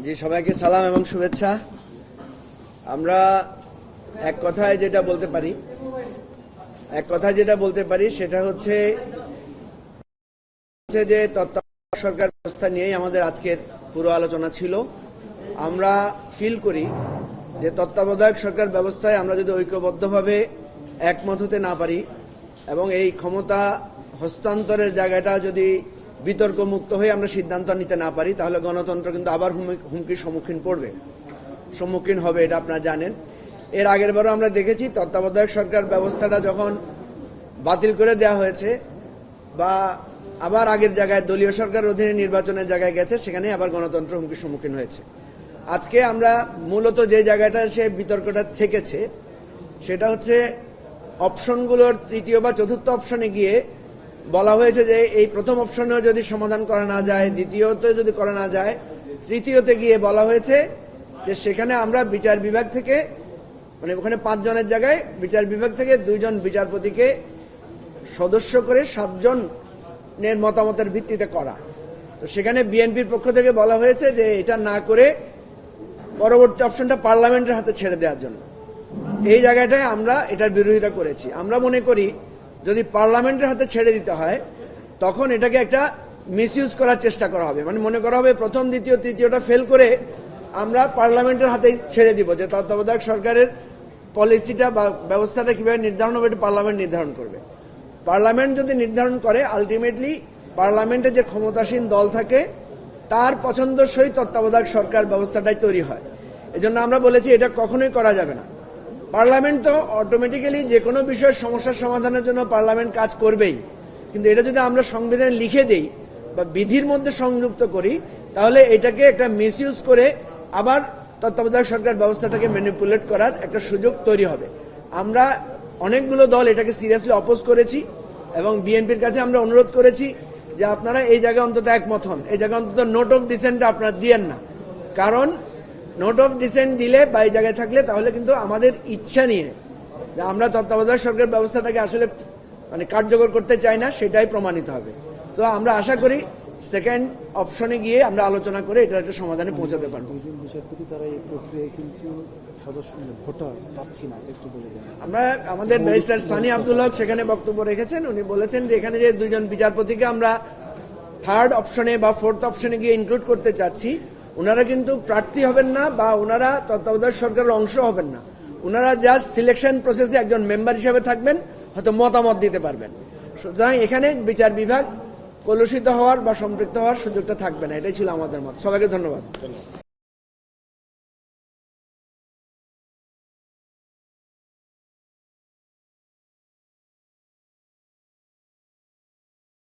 জি, সবাইকে সালাম এবং শুভেচ্ছা। আমরা এক কথায় যেটা বলতে পারি সেটা হচ্ছে যে তত্ত্বাবধায়ক সরকার ব্যবস্থা নিয়েই আমাদের আজকের পুরো আলোচনা ছিল। আমরা ফিল করি যে তত্ত্বাবধায়ক সরকার ব্যবস্থায় আমরা যদি ঐক্যবদ্ধভাবে একমত হতে না পারি এবং এই ক্ষমতা হস্তান্তরের জায়গাটা যদি বিতর্ক মুক্ত হয়ে আমরা সিদ্ধান্ত নিতে না পারি, তাহলে গণতন্ত্র কিন্তু আবার হুমকির সম্মুখীন হবে। এটা আপনারা জানেন। এর আগের বারও আমরা দেখেছি তত্ত্বাবধায়ক সরকার ব্যবস্থাটা যখন বাতিল করে দেওয়া হয়েছে বা আবার আগের জায়গায় দলীয় সরকার অধীনে নির্বাচনের জায়গায় গেছে, সেখানে আবার গণতন্ত্র হুমকির সম্মুখীন হয়েছে। আজকে আমরা মূলত যে জায়গাটা সে বিতর্কটা থেকেছে সেটা হচ্ছে অপশনগুলোর তৃতীয় বা চতুর্থ অপশনে গিয়ে বলা হয়েছে যে এই প্রথম অপশনেও যদি সমাধান করা না যায়, দ্বিতীয়তে যদি করা না যায়, তৃতীয়তে গিয়ে বলা হয়েছে যে সেখানে আমরা বিচার বিভাগ থেকে, মানে ওখানে 5 জনের জায়গায় বিচার বিভাগ থেকে 2 জন বিচারপতিকে সদস্য করে 7 জনের মতামতের ভিত্তিতে করা। তো সেখানে বিএনপির পক্ষ থেকে বলা হয়েছে যে এটা না করে পরবর্তী অপশনটা পার্লামেন্টের হাতে ছেড়ে দেওয়ার জন্য। এই জায়গাটায় আমরা এটার বিরোধিতা করেছি। আমরা মনে করি যদি পার্লামেন্টের হাতে ছেড়ে দিতে হয় তখন এটাকে একটা মিসইউজ করার চেষ্টা করা হবে। মানে মনে করা হবে প্রথম, দ্বিতীয়, তৃতীয়টা ফেল করে আমরা পার্লামেন্টের হাতে ছেড়ে দিব যে তত্ত্বাবধায়ক সরকারের পলিসিটা বা ব্যবস্থাটা কিভাবে নির্ধারণ হবে এটা পার্লামেন্ট নির্ধারণ করবে। পার্লামেন্ট যদি নির্ধারণ করে, আলটিমেটলি পার্লামেন্টে যে ক্ষমতাসীন দল থাকে তার পছন্দসই তত্ত্বাবধায়ক সরকার ব্যবস্থাটাই তৈরি হয়। এজন্য আমরা বলেছি এটা কখনোই করা যাবে না। পার্লামেন্ট তো অটোমেটিক্যালি যে কোনো বিষয়ের সমস্যার সমাধানের জন্য পার্লামেন্ট কাজ করবেই, কিন্তু এটা যদি আমরা সংবিধানে লিখে দেই বা বিধির মধ্যে সংযুক্ত করি তাহলে এটাকে একটা মিসইউজ করে আবার তত্ত্বাবধায়ক সরকার ব্যবস্থাটাকে ম্যানিপুলেট করার একটা সুযোগ তৈরি হবে। আমরা অনেকগুলো দল এটাকে সিরিয়াসলি অপোজ করেছি এবং বিএনপির কাছে আমরা অনুরোধ করেছি যে আপনারা এই জায়গায় অন্তত একমত হন, এই জায়গায় অন্তত নোট অফ ডিসেন্টটা আপনারা দিয়েন না। কারণ নোট অফ ডিসেন্ট দিলে বা এই জায়গায় থাকলে তাহলে কিন্তু আমাদের ইচ্ছা নিয়ে যে আমরা তত্ত্বাবধায়ক সরকার ব্যবস্থাটাকে আসলে মানে কার্যকর করতে চাই না সেটাই প্রমাণিত হবে। তো আমরা আশা করি সেকেন্ড অপশনে গিয়ে আমরা আলোচনা করে এটা একটা সমাধানে পৌঁছাতে পারবো। দুজন বিচারপতি তারা এই প্রক্রিয়ায় কিন্তু সদস্য ভোটার প্রার্থী না, একটু বলে দেন। আমরা আমাদের ব্যারিস্টার সানি আব্দুল হক সেখানে বক্তব্য রেখেছেন। উনি বলেছেন যে এখানে যে 2 জন বিচারপতিকে আমরা থার্ড অপশনে বা ফোর্থ অপশনে গিয়ে ইনক্লুড করতে চাচ্ছি, ওনারা কিন্তু প্রার্থী হবেন না বা ওনারা তত্ত্বাবধায়ক সরকারের অংশ হবেন না। ওনারা জাস্ট সিলেকশন প্রসেসে একজন মেম্বার হিসেবে থাকবেন, হয়তো মতামত দিতে পারবেন। সুতরাং এখানে বিচার বিভাগ কলুষিত হওয়ার বা সম্পৃক্ত হওয়ার সুযোগটা থাকবে না। এটাই ছিল আমাদের মত। সবাইকে ধন্যবাদ।